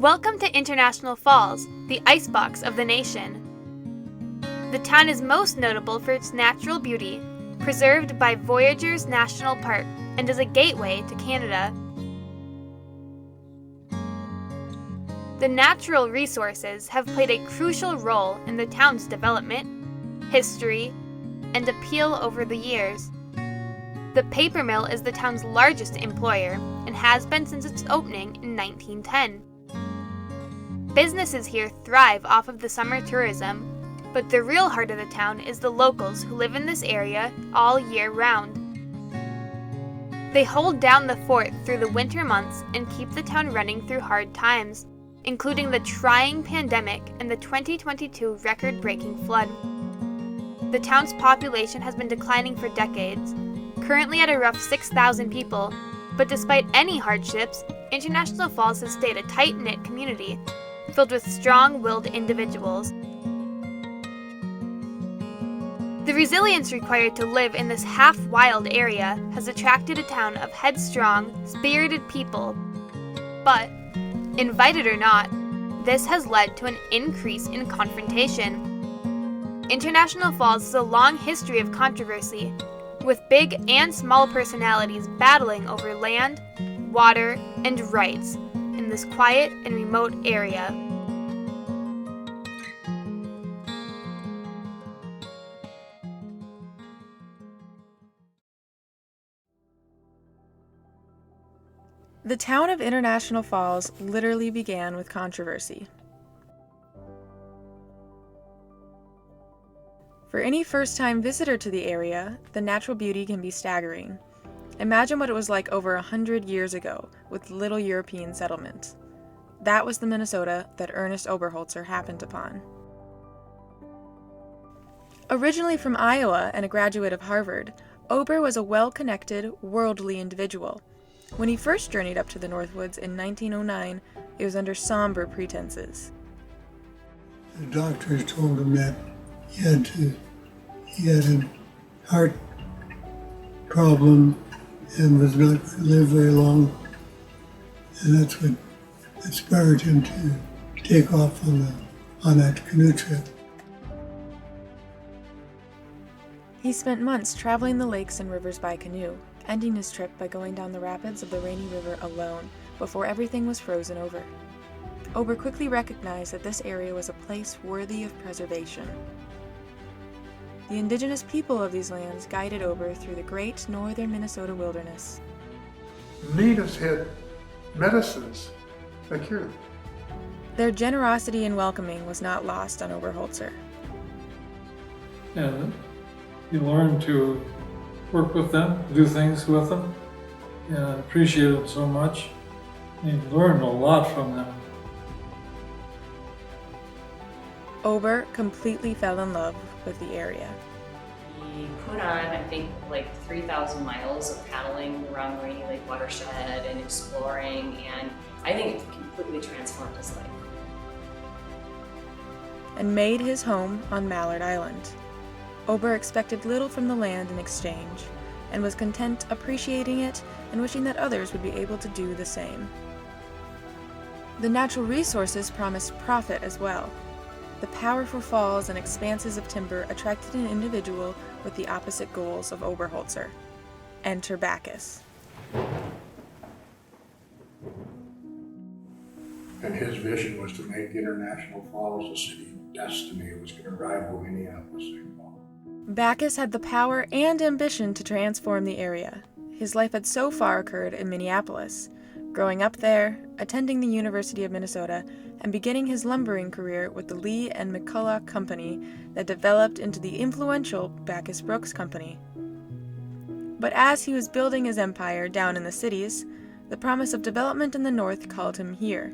Welcome to International Falls, the icebox of the nation. The town is most notable for its natural beauty, preserved by Voyageurs National Park, and is a gateway to Canada. The natural resources have played a crucial role in the town's development, history, and appeal over the years. The paper mill is the town's largest employer and has been since its opening in 1910. Businesses here thrive off of the summer tourism, but the real heart of the town is the locals who live in this area all year round. They hold down the fort through the winter months and keep the town running through hard times, including the trying pandemic and the 2022 record-breaking flood. The town's population has been declining for decades, currently at a rough 6,000 people, but despite any hardships, International Falls has stayed a tight-knit community, filled with strong-willed individuals. The resilience required to live in this half-wild area has attracted a town of headstrong, spirited people. But, invited or not, this has led to an increase in confrontation. International Falls has a long history of controversy, with big and small personalities battling over land, water, and rights in this quiet and remote area. The town of International Falls literally began with controversy. For any first-time visitor to the area, the natural beauty can be staggering. Imagine what it was like over 100 years ago, with little European settlement. That was the Minnesota that Ernest Oberholzer happened upon. Originally from Iowa and a graduate of Harvard, Ober was a well-connected, worldly individual. When he first journeyed up to the Northwoods in 1909, it was under somber pretenses. The doctors told him that he had a heart problem and was not going to live very long. And that's what inspired him to take off on that canoe trip. He spent months traveling the lakes and rivers by canoe, ending his trip by going down the rapids of the Rainy River alone before everything was frozen over. Ober quickly recognized that this area was a place worthy of preservation. The indigenous people of these lands guided Ober through the great northern Minnesota wilderness. Natives had medicines that cured them. Their generosity and welcoming was not lost on Oberholzer. And you learn to work with them, do things with them, and appreciate them so much. And you learn a lot from them. Ober completely fell in love with the area. We put on, I think, like 3,000 miles of paddling around the Rainy Lake watershed and exploring, and I think it completely transformed his life. And made his home on Mallard Island. Ober expected little from the land in exchange, and was content appreciating it and wishing that others would be able to do the same. The natural resources promised profit as well. The powerful falls and expanses of timber attracted an individual with the opposite goals of Oberholzer. Enter Bacchus. And his vision was to make International Falls a city of destiny. It was going to rival Minneapolis, St. Paul. Bacchus had the power and ambition to transform the area. His life had so far occurred in Minneapolis, growing up there, attending the University of Minnesota, and beginning his lumbering career with the Lee and McCulloch Company that developed into the influential Bacchus Brooks Company. But as he was building his empire down in the cities, the promise of development in the north called him here.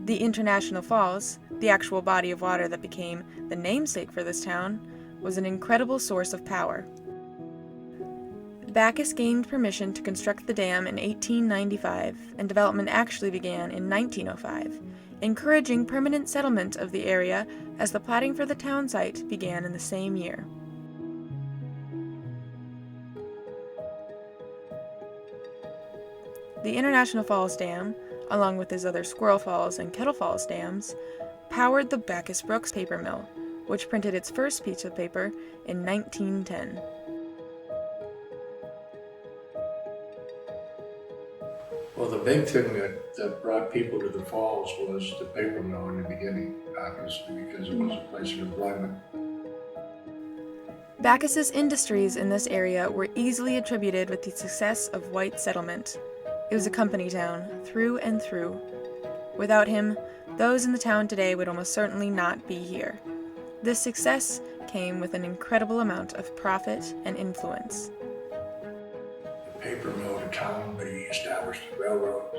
The International Falls, the actual body of water that became the namesake for this town, was an incredible source of power. Bacchus gained permission to construct the dam in 1895, and development actually began in 1905, encouraging permanent settlement of the area as the platting for the town site began in the same year. The International Falls Dam, along with his other Squirrel Falls and Kettle Falls dams, powered the Bacchus Brooks paper mill, which printed its first piece of paper in 1910. Well, the big thing that brought people to the falls was the paper mill in the beginning, obviously, because it was a place of employment. Bacchus's industries in this area were easily attributed with the success of white settlement. It was a company town, through and through. Without him, those in the town today would almost certainly not be here. This success came with an incredible amount of profit and influence. The paper mill in town, but he established the railroads,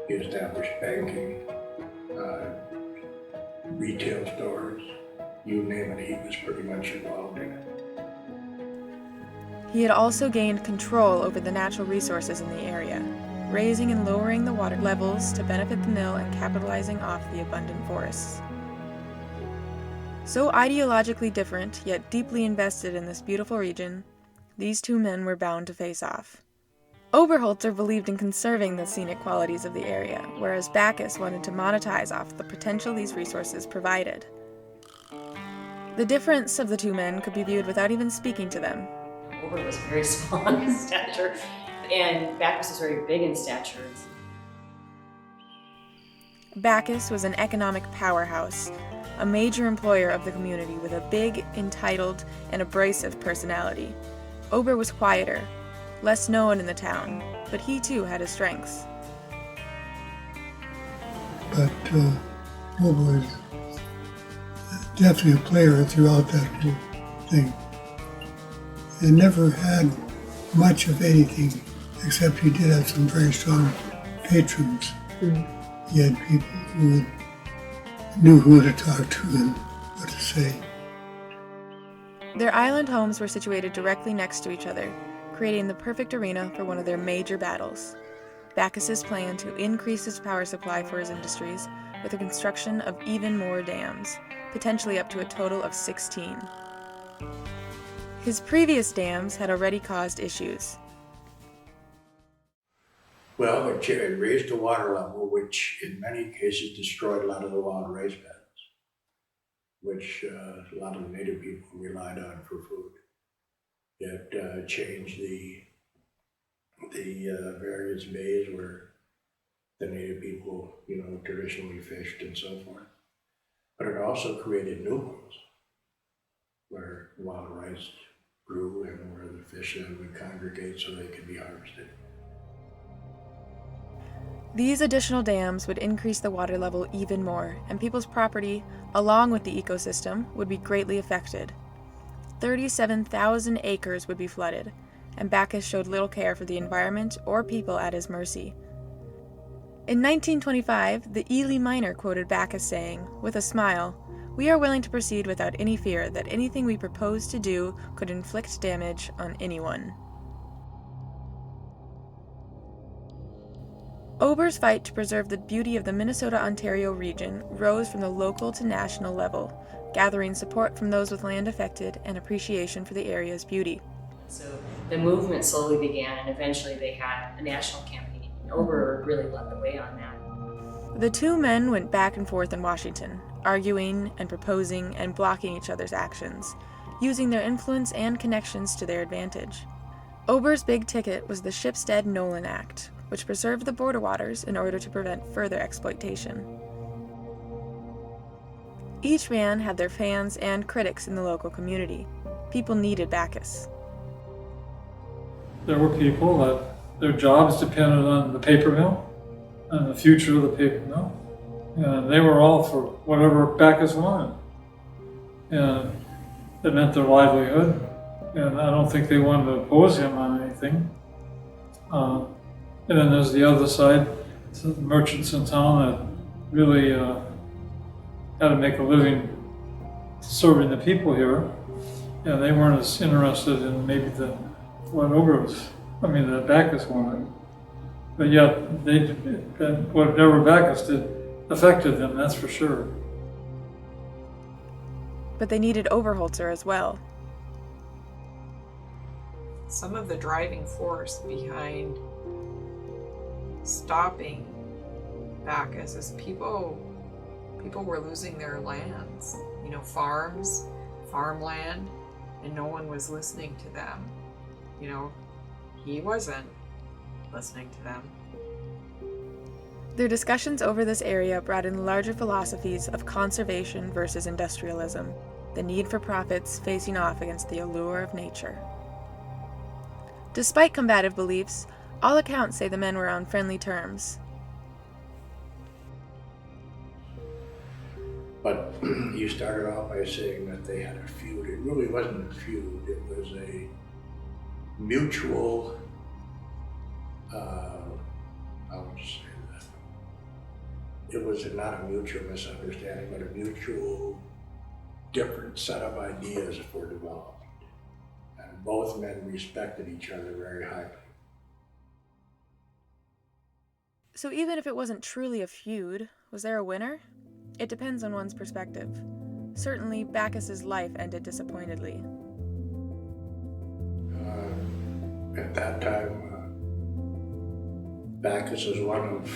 he established banking, retail stores, you name it, he was pretty much involved in it. He had also gained control over the natural resources in the area, raising and lowering the water levels to benefit the mill and capitalizing off the abundant forests. So ideologically different, yet deeply invested in this beautiful region, these two men were bound to face off. Oberholzer believed in conserving the scenic qualities of the area, whereas Bacchus wanted to monetize off the potential these resources provided. The difference of the two men could be viewed without even speaking to them. Ober was very small in stature, and Bacchus was very big in stature. Bacchus was an economic powerhouse, a major employer of the community with a big, entitled, and abrasive personality. Ober was quieter, less known in the town, but he too had his strengths. But Ober was definitely a player throughout that whole thing. He never had much of anything, except he did have some very strong patrons. He had people who knew who to talk to and what to say. Their island homes were situated directly next to each other, creating the perfect arena for one of their major battles. Bacchus's plan to increase his power supply for his industries with the construction of even more dams, potentially up to a total of 16. His previous dams had already caused issues. Well, it raised the water level, which in many cases destroyed a lot of the wild rice beds, which a lot of the native people relied on for food. It changed the various bays where the native people, traditionally fished and so forth. But it also created new ones where wild rice grew and where the fish would congregate so they could be harvested. These additional dams would increase the water level even more, and people's property, along with the ecosystem, would be greatly affected. 37,000 acres would be flooded, and Bacchus showed little care for the environment or people at his mercy. In 1925, the Ely miner quoted Bacchus saying, with a smile, "We are willing to proceed without any fear that anything we propose to do could inflict damage on anyone." Ober's fight to preserve the beauty of the Minnesota-Ontario region rose from the local to national level, gathering support from those with land affected and appreciation for the area's beauty. So the movement slowly began, and eventually they had a national campaign. Ober really led the way on that. The two men went back and forth in Washington, arguing and proposing and blocking each other's actions, using their influence and connections to their advantage. Ober's big ticket was the Shipstead-Nolan Act, which preserved the border waters in order to prevent further exploitation. Each man had their fans and critics in the local community. People needed Bacchus. There were people that their jobs depended on the paper mill and the future of the paper mill. And they were all for whatever Bacchus wanted. And it meant their livelihood. And I don't think they wanted to oppose him on anything. And then there's the other side, the merchants in town that really had to make a living serving the people here. And they weren't as interested in maybe that Bacchus wanted. But yet, whatever Bacchus did affected them, that's for sure. But they needed Oberholzer as well. Some of the driving force behind stopping Bacchus is people were losing their lands, farms, farmland, and no one was listening to them. He wasn't listening to them. Their discussions over this area brought in larger philosophies of conservation versus industrialism, the need for profits facing off against the allure of nature. Despite combative beliefs, all accounts say the men were on friendly terms. But you started off by saying that they had a feud. It really wasn't a feud. It was a mutual, how would you say that? It was not a mutual misunderstanding, but a mutual different set of ideas for development. And both men respected each other very highly. So even if it wasn't truly a feud, was there a winner? It depends on one's perspective. Certainly, Bacchus's life ended disappointedly. At that time, Bacchus was one of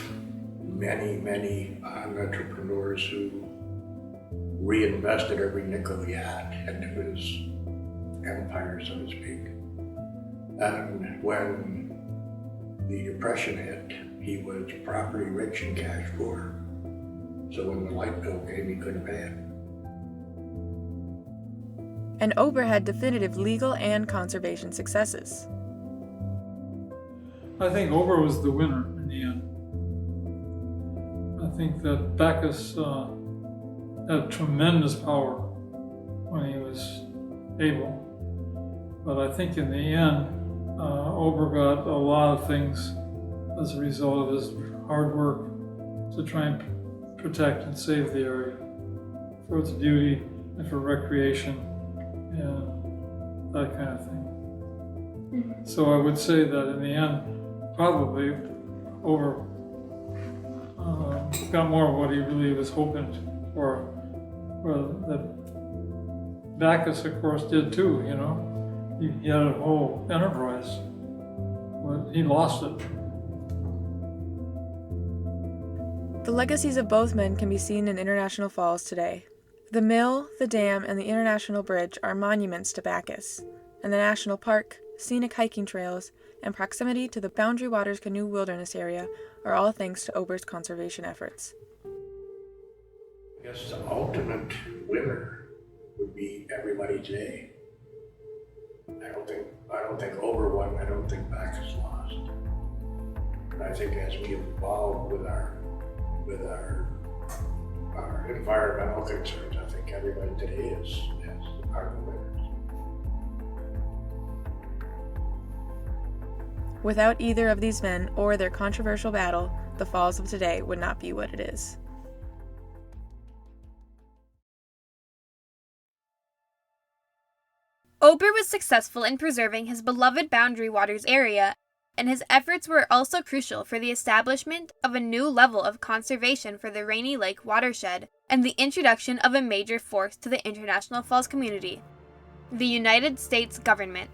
many entrepreneurs who reinvested every nickel he had into his empire, so to speak. And when the Depression hit, he was property rich and cash poor. So when the light bill came, he couldn't pay it. And Ober had definitive legal and conservation successes. I think Ober was the winner in the end. I think that Bacchus had tremendous power when he was able. But I think in the end, Ober got a lot of things as a result of his hard work to try and protect and save the area for its beauty and for recreation and that kind of thing. So I would say that in the end, probably Ober got more of what he really was hoping for. Well, that Bacchus, of course, did too, He had a whole enterprise, but he lost it. The legacies of both men can be seen in International Falls today. The mill, the dam, and the International Bridge are monuments to Bacchus, and the national park, scenic hiking trails, and proximity to the Boundary Waters Canoe Wilderness Area are all thanks to Ober's conservation efforts. I guess the ultimate winner would be everybody today. I don't think Ober won. I don't think Bacchus lost. And I think as we evolve with our environmental concerns, I think everybody today are the winners. Without either of these men or their controversial battle, the Falls of today would not be what it is. Ober was successful in preserving his beloved Boundary Waters area, and his efforts were also crucial for the establishment of a new level of conservation for the Rainy Lake watershed and the introduction of a major force to the International Falls community, the United States government.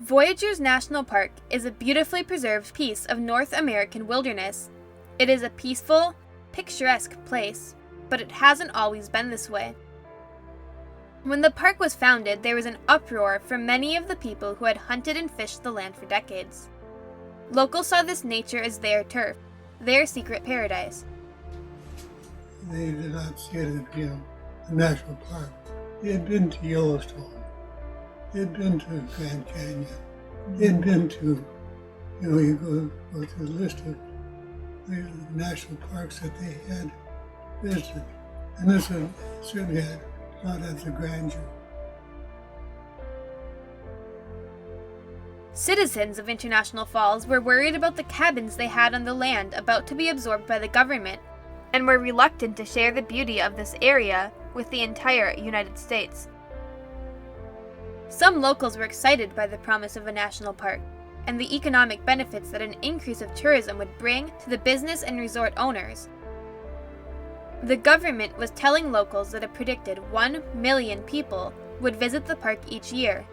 Voyageurs National Park is a beautifully preserved piece of North American wilderness. It is a peaceful, picturesque place, but it hasn't always been this way. When the park was founded, there was an uproar from many of the people who had hunted and fished the land for decades. Locals saw this nature as their turf, their secret paradise. They did not see it as being a national park. They had been to Yellowstone. They had been to Grand Canyon. They had been to, you go through the list of the national parks that they had visited. And this one certainly had not as a grandeur. Citizens of International Falls were worried about the cabins they had on the land about to be absorbed by the government, and were reluctant to share the beauty of this area with the entire United States. Some locals were excited by the promise of a national park, and the economic benefits that an increase of tourism would bring to the business and resort owners. The government was telling locals that a predicted 1 million people would visit the park each year.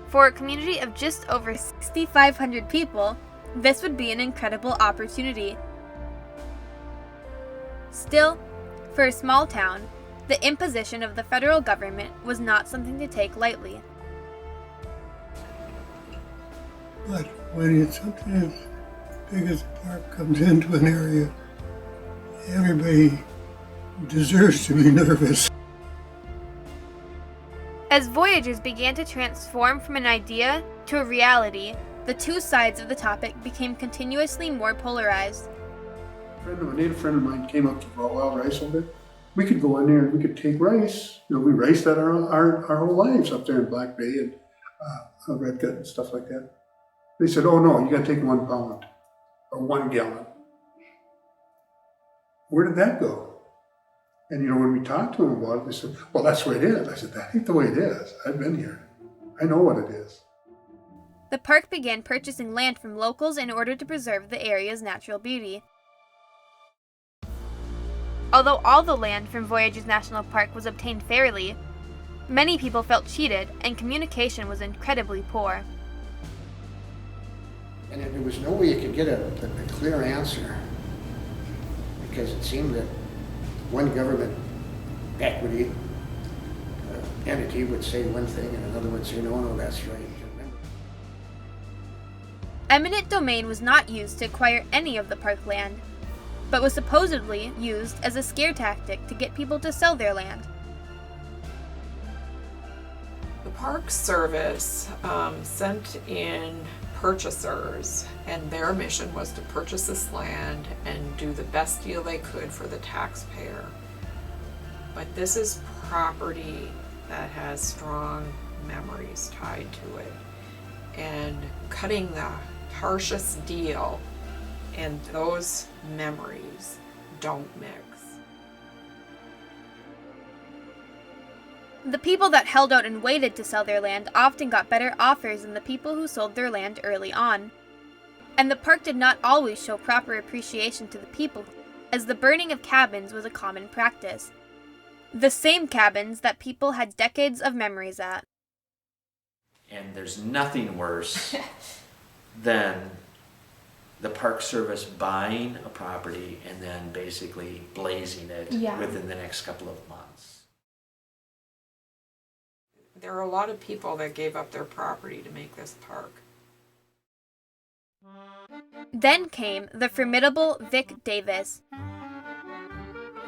For a community of just over 6,500 people, this would be an incredible opportunity. Still, for a small town, the imposition of the federal government was not something to take lightly. But when it's something as big as a park comes into an area, everybody deserves to be nervous. As Voyagers began to transform from an idea to a reality, the two sides of the topic became continuously more polarized. A native friend of mine came up to grow wild rice over there. We could go in there and we could take rice. We raced that our whole lives up there in Black Bay and Red Gut and stuff like that. They said, oh no, you gotta take 1 pound or 1 gallon. Where did that go? And when we talked to them about it, they said, well, that's the way it is. I said, that ain't the way it is. I've been here. I know what it is. The park began purchasing land from locals in order to preserve the area's natural beauty. Although all the land from Voyagers National Park was obtained fairly, many people felt cheated and communication was incredibly poor. And there was no way you could get a clear answer, because it seemed that one government equity entity would say one thing and another would say, no, that's right. Eminent domain was not used to acquire any of the park land, but was supposedly used as a scare tactic to get people to sell their land. The Park Service sent in purchasers, and their mission was to purchase this land and do the best deal they could for the taxpayer. But this is property that has strong memories tied to it, and cutting the harshest deal and those memories don't mix. The people that held out and waited to sell their land often got better offers than the people who sold their land early on. And the park did not always show proper appreciation to the people, as the burning of cabins was a common practice. The same cabins that people had decades of memories at. And there's nothing worse than the Park Service buying a property and then basically blazing it within the next couple of months. There are a lot of people that gave up their property to make this park. Then came the formidable Vic Davis.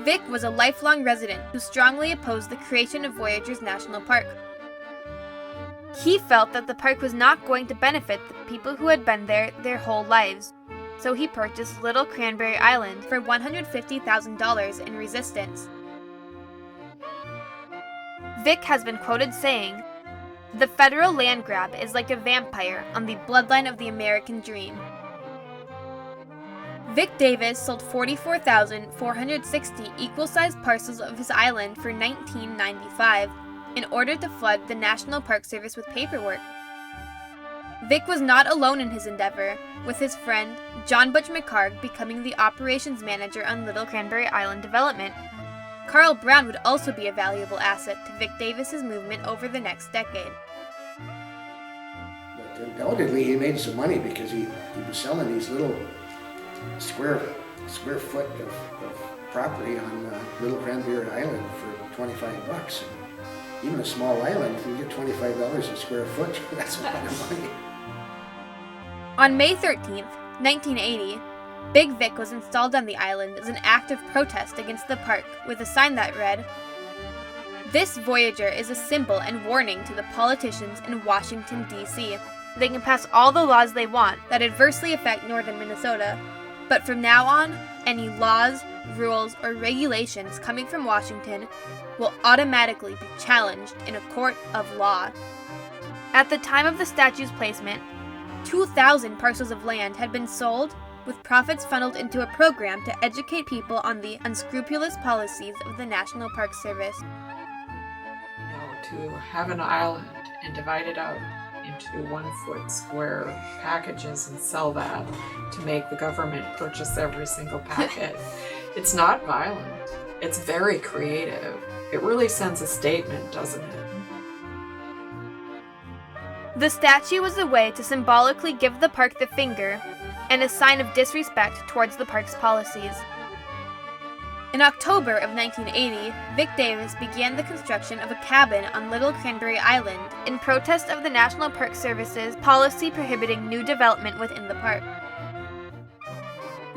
Vic was a lifelong resident who strongly opposed the creation of Voyagers National Park. He felt that the park was not going to benefit the people who had been there their whole lives, so he purchased Little Cranberry Island for $150,000 in resistance. Vic has been quoted saying, "The federal land grab is like a vampire on the bloodline of the American dream." Vic Davis sold 44,460 equal-sized parcels of his island for $19.95 in order to flood the National Park Service with paperwork. Vic was not alone in his endeavor, with his friend John Butch McHarg becoming the operations manager on Little Cranberry Island development. Carl Brown would also be a valuable asset to Vic Davis's movement over the next decade. But undoubtedly he made some money, because he was selling these little square foot of property on Little Cranberry Island for $25. Even a small island, if you get $25 a square foot, that's a lot of money. On May 13th, 1980, Big Vic was installed on the island as an act of protest against the park with a sign that read, "This Voyager is a symbol and warning to the politicians in Washington, D.C. They can pass all the laws they want that adversely affect northern Minnesota, but from now on, any laws, rules, or regulations coming from Washington will automatically be challenged in a court of law." At the time of the statue's placement, 2,000 parcels of land had been sold, with profits funneled into a program to educate people on the unscrupulous policies of the National Park Service. To have an island and divide it out into 1 foot square packages and sell that to make the government purchase every single packet. It's not violent. It's very creative. It really sends a statement, doesn't it? The statue was a way to symbolically give the park the finger and a sign of disrespect towards the park's policies. In October of 1980, Vic Davis began the construction of a cabin on Little Cranberry Island in protest of the National Park Service's policy prohibiting new development within the park.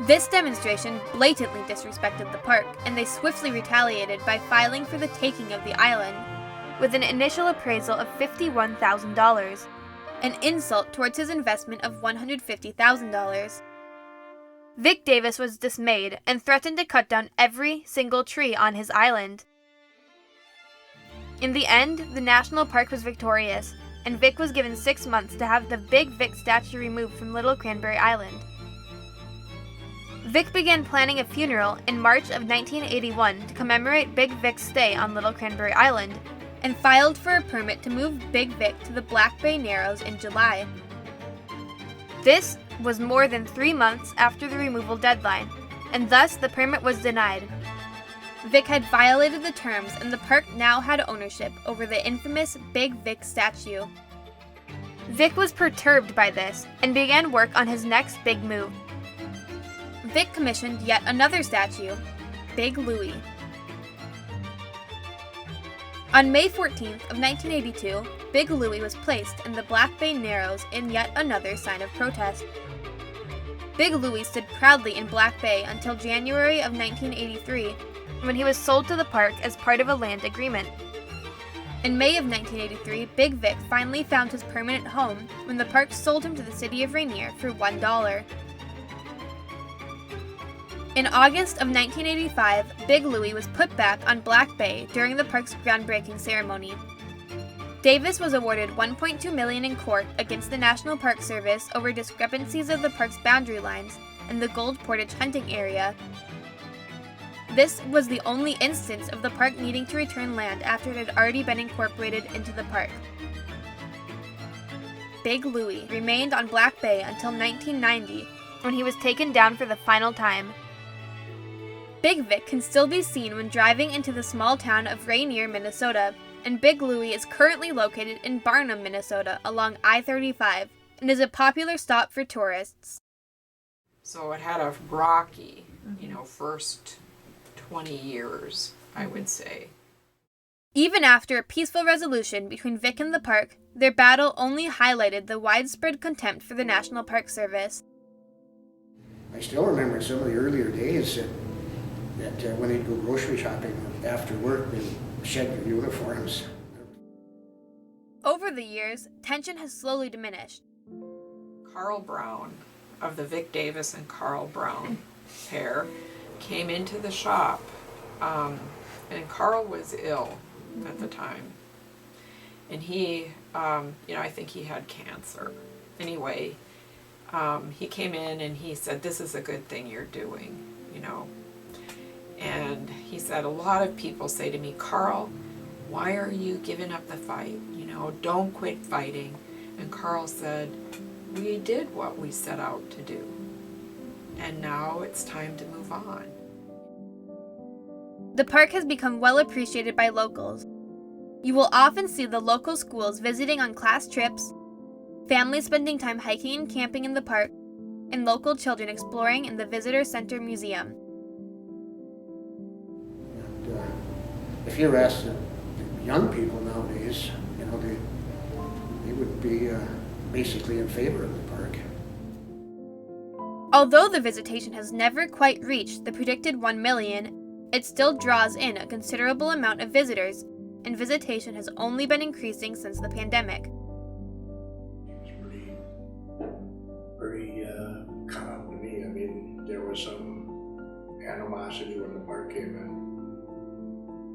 This demonstration blatantly disrespected the park, and they swiftly retaliated by filing for the taking of the island, with an initial appraisal of $51,000, an insult towards his investment of $150,000. Vic Davis was dismayed and threatened to cut down every single tree on his island. In the end, the national park was victorious, and Vic was given 6 months to have the Big Vic statue removed from Little Cranberry Island. Vic began planning a funeral in March of 1981 to commemorate Big Vic's stay on Little Cranberry Island, and filed for a permit to move Big Vic to the Black Bay Narrows in July. This was more than 3 months after the removal deadline, and thus the permit was denied. Vic had violated the terms, and the park now had ownership over the infamous Big Vic statue. Vic was perturbed by this and began work on his next big move. Vic commissioned yet another statue, Big Louie. On May 14th of 1982, Big Louie was placed in the Black Bay Narrows in yet another sign of protest. Big Louie stood proudly in Black Bay until January of 1983, when he was sold to the park as part of a land agreement. In May of 1983, Big Vic finally found his permanent home when the park sold him to the city of Rainier for $1. In August of 1985, Big Louie was put back on Black Bay during the park's groundbreaking ceremony. Davis was awarded $1.2 million in court against the National Park Service over discrepancies of the park's boundary lines and the Gold Portage hunting area. This was the only instance of the park needing to return land after it had already been incorporated into the park. Big Louie remained on Black Bay until 1990, when he was taken down for the final time. Big Vic can still be seen when driving into the small town of Rainier, Minnesota, and Big Louie is currently located in Barnum, Minnesota, along I-35, and is a popular stop for tourists. So it had a rocky, first 20 years, I would say. Even after a peaceful resolution between Vic and the park, their battle only highlighted the widespread contempt for the National Park Service. I still remember some of the earlier days that when they'd go grocery shopping after work, they'd shed their uniforms. Over the years, tension has slowly diminished. Carl Brown of the Vic Davis and Carl Brown pair came into the shop, and Carl was ill at the time. And he, I think he had cancer. Anyway, he came in and he said, "This is a good thing you're doing, And he said, a lot of people say to me, "Carl, why are you giving up the fight? Don't quit fighting." And Carl said, "We did what we set out to do. And now it's time to move on." The park has become well appreciated by locals. You will often see the local schools visiting on class trips, families spending time hiking and camping in the park, and local children exploring in the Visitor Center Museum. If you ask the young people nowadays, they would be basically in favor of the park. Although the visitation has never quite reached the predicted 1 million, it still draws in a considerable amount of visitors, and visitation has only been increasing since the pandemic. It's pretty calm to me. I mean, there was some animosity when the park came in,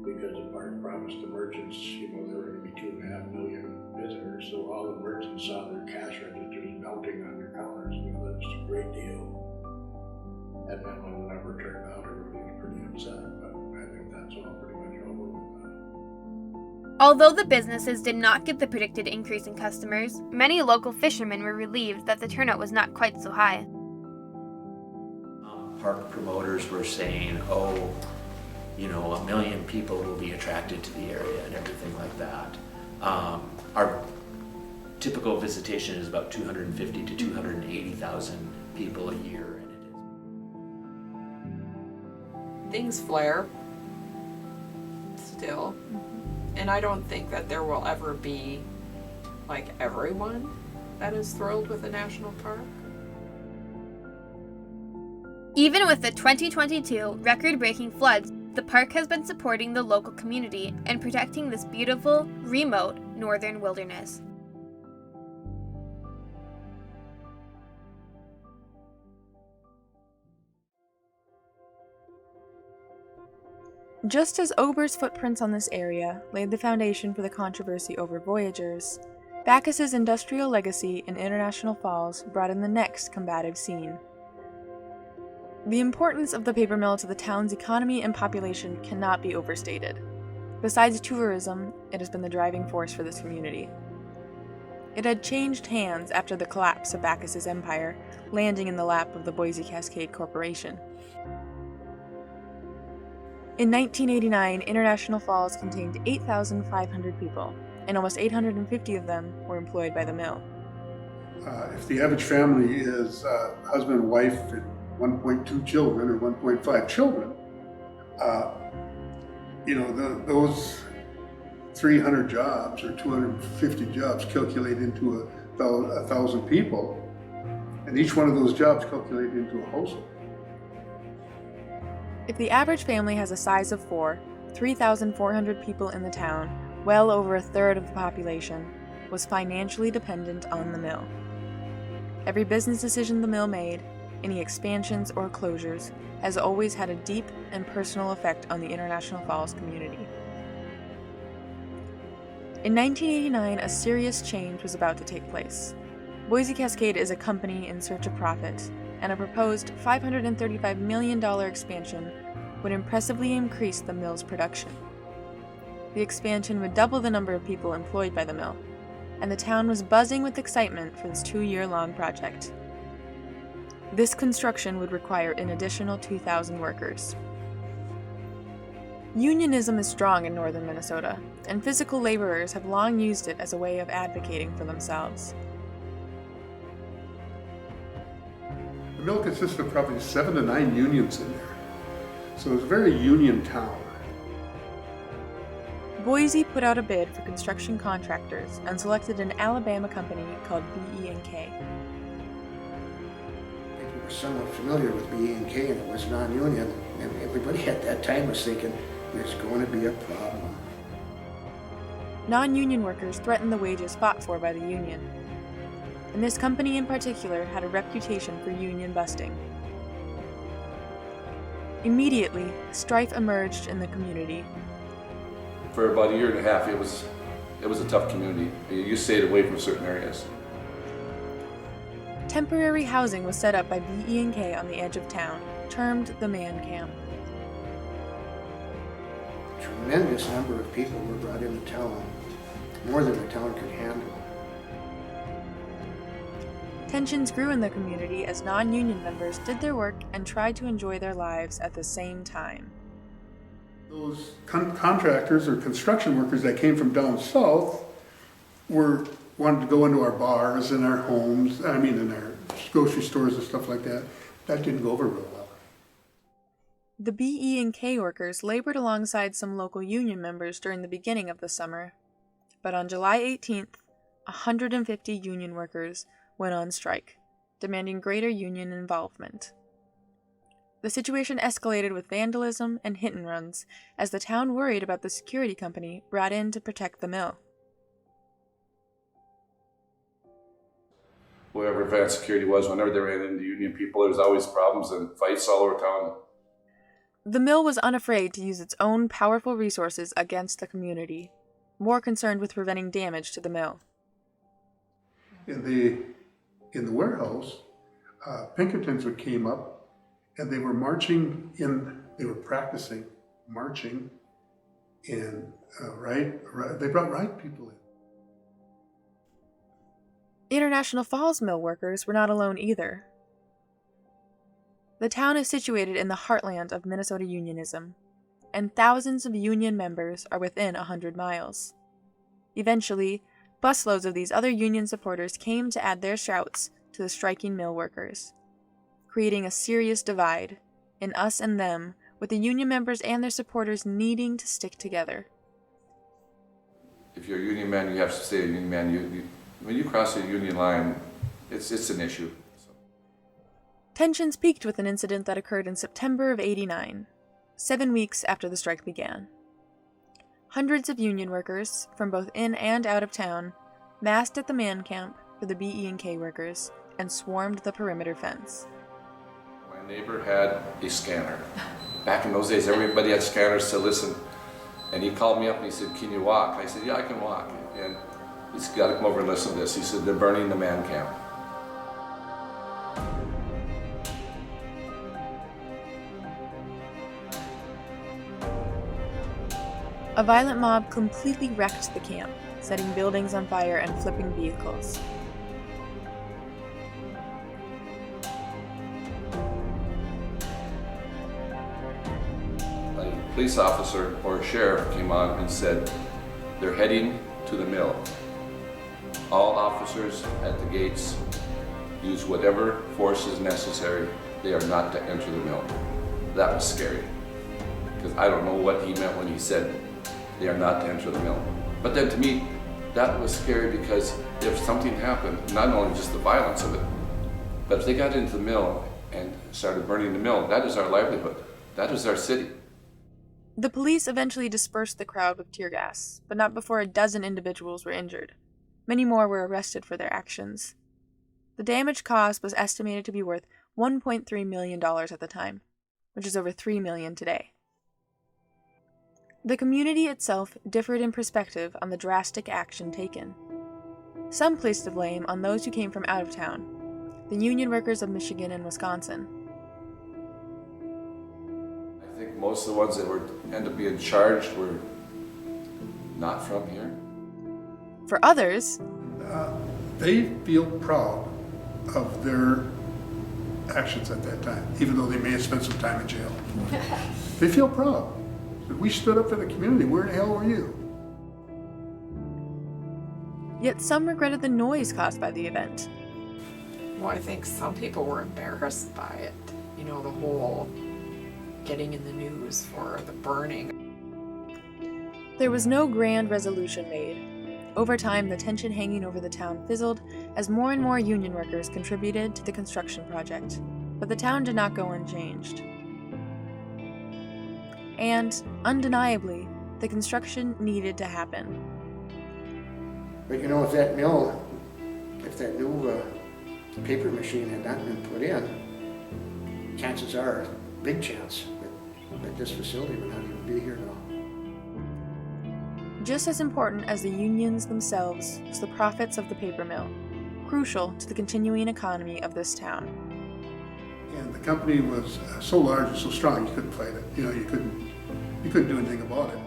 because the park promised the merchants, there were going to be 2.5 million visitors, so all the merchants saw their cash registers melting on their counters. That's a great deal. And then when the number turned out, everybody was pretty upset, but I think that's all pretty much over with now. Although the businesses did not get the predicted increase in customers, many local fishermen were relieved that the turnout was not quite so high. Park promoters were saying, 1 million people will be attracted to the area and everything like that. typical visitation is about 250 to 280,000 people a year. And it is. Things flare still, and I don't think that there will ever be like everyone that is thrilled with a national park. Even with the 2022 record-breaking floods, the park has been supporting the local community and protecting this beautiful, remote northern wilderness. Just as Ober's footprints on this area laid the foundation for the controversy over voyagers, Backus's industrial legacy in International Falls brought in the next combative scene. The importance of the paper mill to the town's economy and population cannot be overstated. Besides tourism, it has been the driving force for this community. It had changed hands after the collapse of Backus's empire, landing in the lap of the Boise Cascade Corporation. In 1989, International Falls contained 8,500 people, and almost 850 of them were employed by the mill. If the average family is husband, wife, and 1.2 children or 1.5 children, those 300 jobs or 250 jobs calculate into 1,000 people, and each one of those jobs calculate into a household. If the average family has a size of 4, 3,400 people in the town, well over a third of the population, was financially dependent on the mill. Every business decision the mill made, any expansions or closures, has always had a deep and personal effect on the International Falls community. In 1989, a serious change was about to take place. Boise Cascade is a company in search of profit, and a proposed $535 million expansion would impressively increase the mill's production. The expansion would double the number of people employed by the mill, and the town was buzzing with excitement for this 2-year-long project. This construction would require an additional 2,000 workers. Unionism is strong in northern Minnesota, and physical laborers have long used it as a way of advocating for themselves. The mill consists of probably 7 to 9 unions in there. So it's a very union town. Boise put out a bid for construction contractors and selected an Alabama company called BE&K. People were somewhat familiar with BE&K, and it was non-union, and everybody at that time was thinking there's going to be a problem. Non-union workers threatened the wages fought for by the union. And this company in particular had a reputation for union busting. Immediately, strife emerged in the community. For about a year and a half, it was a tough community. You stayed away from certain areas. Temporary housing was set up by BE&K on the edge of town, termed the Man Camp. A tremendous number of people were brought into town, more than the town could handle. Tensions grew in the community as non-union members did their work and tried to enjoy their lives at the same time. Those contractors or construction workers that came from down south wanted to go into our bars and our homes, in our grocery stores and stuff like that. That didn't go over real well. The BE&K workers labored alongside some local union members during the beginning of the summer, but on July 18th, 150 union workers went on strike, demanding greater union involvement. The situation escalated with vandalism and hit-and-runs as the town worried about the security company brought in to protect the mill. Whoever advanced security was, whenever they ran into union people, there was always problems and fights all over town. The mill was unafraid to use its own powerful resources against the community, more concerned with preventing damage to the mill. In the warehouse, Pinkertons came up, and they were they were practicing marching, and they brought riot people in. International Falls mill workers were not alone either. The town is situated in the heartland of Minnesota unionism, and thousands of union members are within 100 miles. Eventually, Busloads of these other union supporters came to add their shouts to the striking mill workers, creating a serious divide in us and them, with the union members and their supporters needing to stick together. If you're a union man, you have to stay a union man. When you cross a union line, it's an issue. Tensions peaked with an incident that occurred in September of '89, 7 weeks after the strike began. Hundreds of union workers, from both in and out of town, massed at the man camp for the BE&K workers and swarmed the perimeter fence. My neighbor had a scanner. Back in those days, everybody had scanners to listen. And he called me up and he said, "Can you walk?" I said, "Yeah, I can walk." And he said, "Got to come over and listen to this." He said, "They're burning the man camp." A violent mob completely wrecked the camp, setting buildings on fire and flipping vehicles. A police officer or a sheriff came on and said, "They're heading to the mill. All officers at the gates use whatever force is necessary. They are not to enter the mill." That was scary, because I don't know what he meant when he said they are not to enter the mill. But then to me, that was scary, because if something happened, not only just the violence of it, but if they got into the mill and started burning the mill, that is our livelihood. That is our city. The police eventually dispersed the crowd with tear gas, but not before a dozen individuals were injured. Many more were arrested for their actions. The damage caused was estimated to be worth $1.3 million at the time, which is over $3 million today. The community itself differed in perspective on the drastic action taken. Some placed the blame on those who came from out of town, the union workers of Michigan and Wisconsin. I think most of the ones that end up being charged were not from here. For others, They feel proud of their actions at that time, even though they may have spent some time in jail. They feel proud. We stood up for the community. Where the hell were you? yet some regretted the noise caused by the event. Well, I think some people were embarrassed by it. You know, the whole getting in the news for the burning. There was no grand resolution made. Over time, the tension hanging over the town fizzled as more and more union workers contributed to the construction project, but the town did not go unchanged. And, undeniably, the construction needed to happen. But you know, if that mill, if that new paper machine had not been put in, chances are, big chance, that this facility would not even be here now. Just as important as the unions themselves was the profits of the paper mill, crucial to the continuing economy of this town. And the company was so large and so strong, you couldn't fight it. You know, you couldn't do anything about it.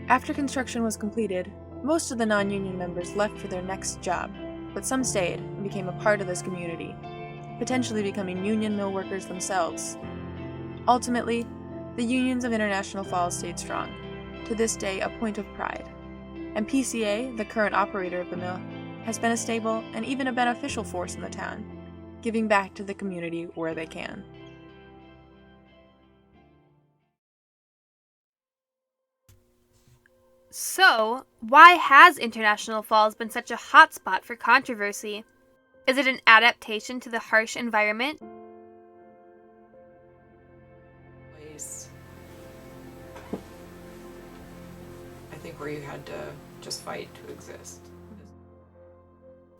After construction was completed, most of the non-union members left for their next job, but some stayed and became a part of this community, potentially becoming union mill workers themselves. Ultimately, the unions of International Falls stayed strong, to this day a point of pride. And PCA, the current operator of the mill, has been a stable and even a beneficial force in the town, giving back to the community where they can. So, why has International Falls been such a hotspot for controversy? Is it an adaptation to the harsh environment? I think where you had to just fight to exist.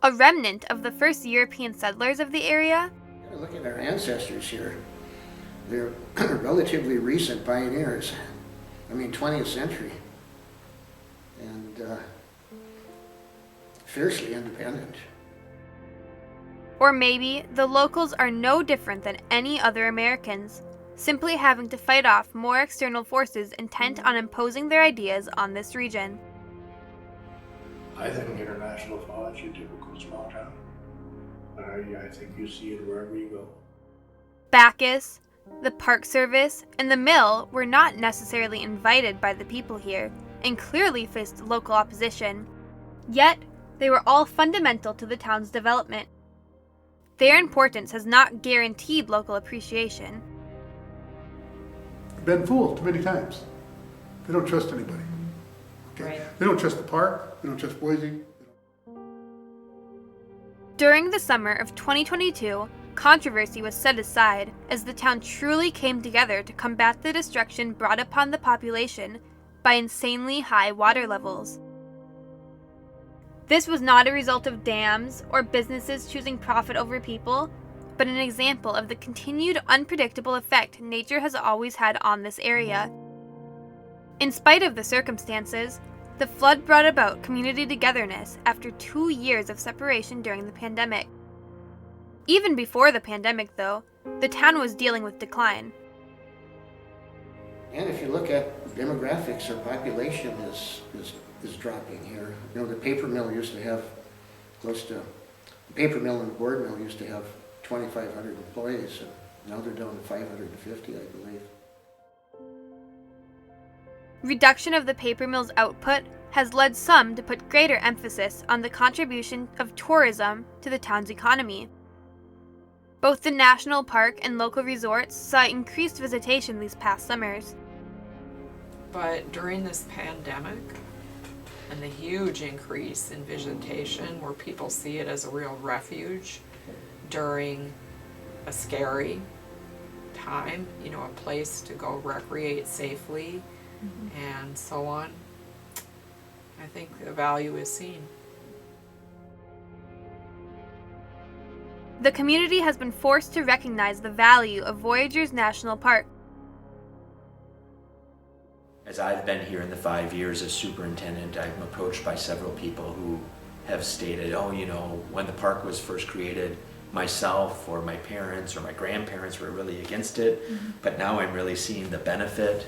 A remnant of the first European settlers of the area? Look at our ancestors here. They're relatively recent pioneers. I mean, 20th century. And fiercely independent. Or maybe the locals are no different than any other Americans, simply having to fight off more external forces intent on imposing their ideas on this region. I think International Falls is a typical small town. I think you see it wherever you go. Bacchus, the Park Service, and the mill were not necessarily invited by the people here, and clearly faced local opposition. Yet, they were all fundamental to the town's development. Their importance has not guaranteed local appreciation. Been fooled too many times. They don't trust anybody. Okay? Right. They don't trust the park. They don't trust Boise. During the summer of 2022, controversy was set aside as the town truly came together to combat the destruction brought upon the population by insanely high water levels. This was not a result of dams or businesses choosing profit over people, but an example of the continued unpredictable effect nature has always had on this area. In spite of the circumstances, the flood brought about community togetherness after 2 years of separation during the pandemic. Even before the pandemic, though, the town was dealing with decline. And if you look at demographics, our population is dropping here. You know, the paper mill used to have the paper mill and the board mill used to have 2,500 employees, and now they're down to 550, I believe. Reduction of the paper mill's output has led some to put greater emphasis on the contribution of tourism to the town's economy. Both the national park and local resorts saw increased visitation these past summers. But during this pandemic and the huge increase in visitation, where people see it as a real refuge during a scary time, you know, a place to go recreate safely and so on, I think the value is seen. The community has been forced to recognize the value of Voyageurs National Park. As I've been here in the 5 years as superintendent, I'm approached by several people who have stated, oh, you know, when the park was first created, myself or my parents or my grandparents were really against it, but now I'm really seeing the benefit.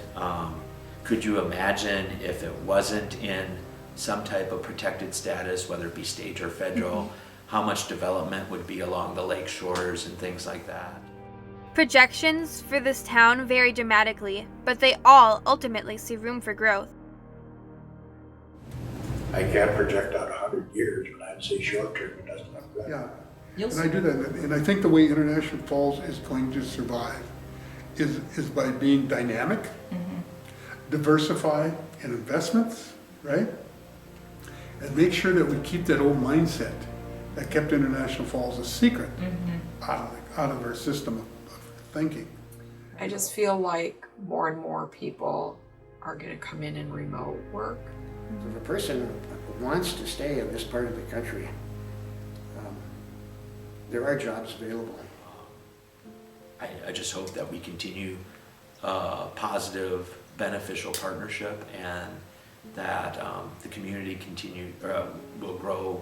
Could you imagine if it wasn't in some type of protected status, whether it be state or federal, how much development would be along the lake shores and things like that? Projections for this town vary dramatically, but they all ultimately see room for growth. I can't project out 100 years, but I'd say short term it doesn't look good. Yeah, and I do that, and I think the way International Falls is going to survive is by being dynamic, diversify in investments, right? And make sure that we keep that old mindset that kept International Falls a secret out of our system of thinking. I just feel like more and more people are going to come in and remote work. If a person wants to stay in this part of the country, there are jobs available. I just hope that we continue positive, beneficial partnership, and that the community will grow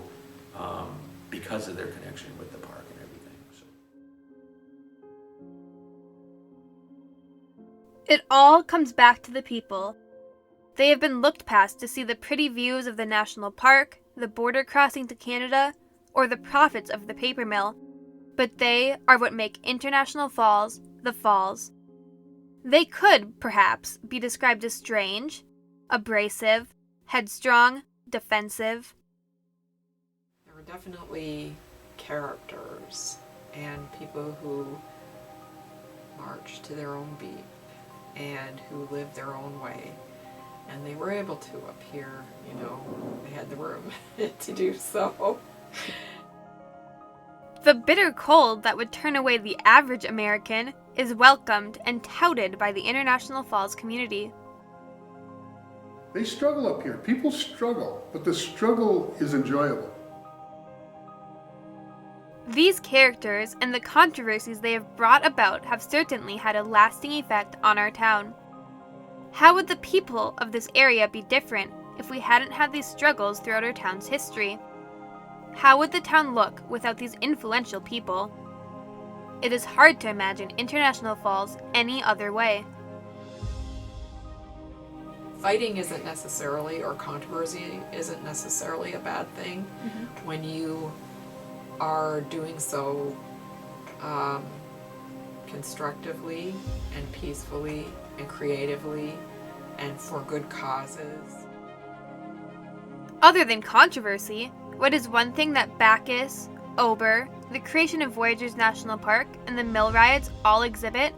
because of their connection with the park and everything. So. It all comes back to the people. They have been looked past to see the pretty views of the national park, the border crossing to Canada, or the profits of the paper mill. But they are what make International Falls the Falls. They could, perhaps, be described as strange, abrasive, headstrong, defensive. There were definitely characters and people who marched to their own beat and who lived their own way. And they were able to up here, you know, they had the room to do so. The bitter cold that would turn away the average American is welcomed and touted by the International Falls community. They struggle up here. People struggle, but the struggle is enjoyable. These characters and the controversies they have brought about have certainly had a lasting effect on our town. How would the people of this area be different if we hadn't had these struggles throughout our town's history? How would the town look without these influential people? It is hard to imagine International Falls any other way. Fighting isn't necessarily, or controversy isn't necessarily a bad thing when you are doing so constructively and peacefully and creatively and for good causes. Other than controversy, what is one thing that Bacchus, Ober, the creation of Voyageurs National Park, and the mill riots all exhibit?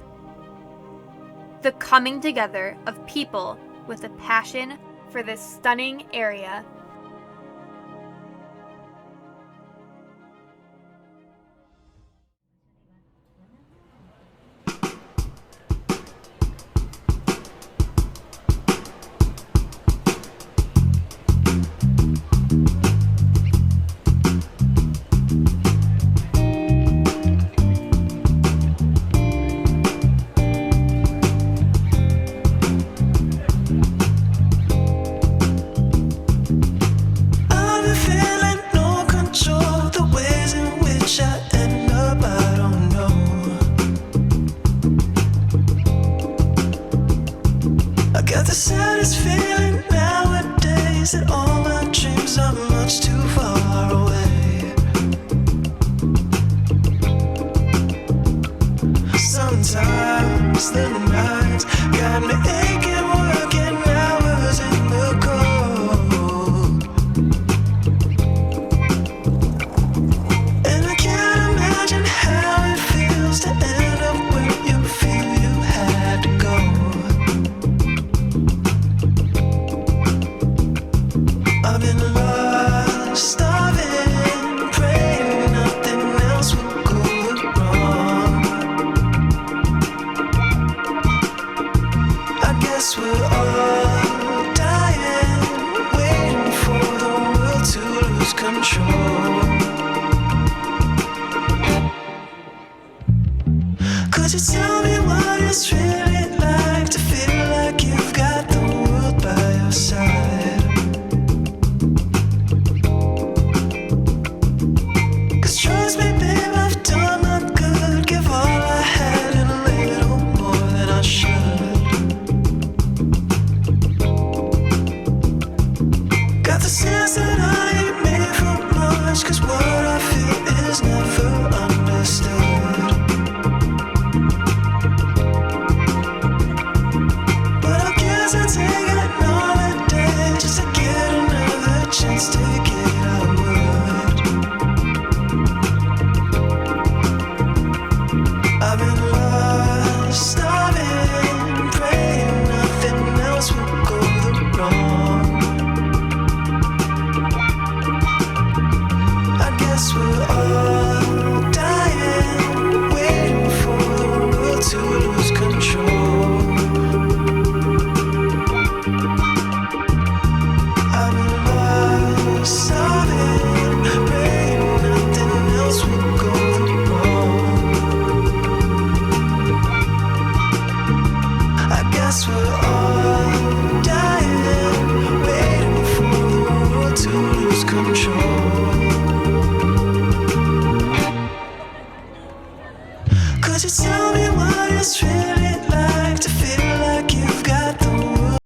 The coming together of people with a passion for this stunning area. The saddest feeling nowadays that all my dreams are much too far away. Sometimes the nights got me aching, working hours in the cold. And I can't imagine how it feels to end up where you feel you had to go. I've been lost, starving, praying nothing else will go wrong. I guess we're all dying, waiting for the world to lose control. Could you tell me what it's really like to feel like you've got the world by your side?